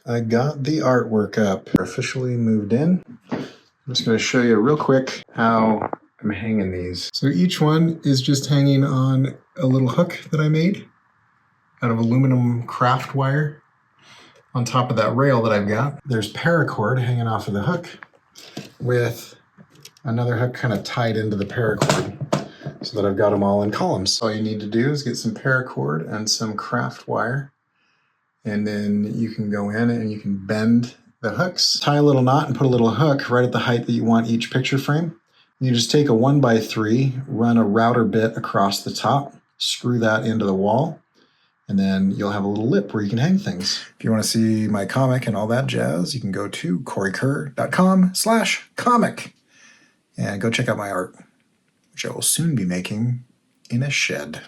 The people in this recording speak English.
I got the artwork up. Officially moved in. I'm just going to show you real quick how I'm hanging these. So each one is just hanging on a little hook that I made out of aluminum craft wire on top of that rail that I've got. There's paracord hanging off of the hook with another hook kind of tied into the paracord so that I've got them all in columns. All you need to do is get some paracord and some craft wire, and then you can go in and you can bend the hooks, tie a little knot and put a little hook right at the height that you want each picture frame. You just take a 1x3, run a router bit across the top, screw that into the wall, and then you'll have a little lip where you can hang things. If you want to see my comic and all that jazz, you can go to corykerr.com/comic and go check out my art, which I will soon be making in a shed.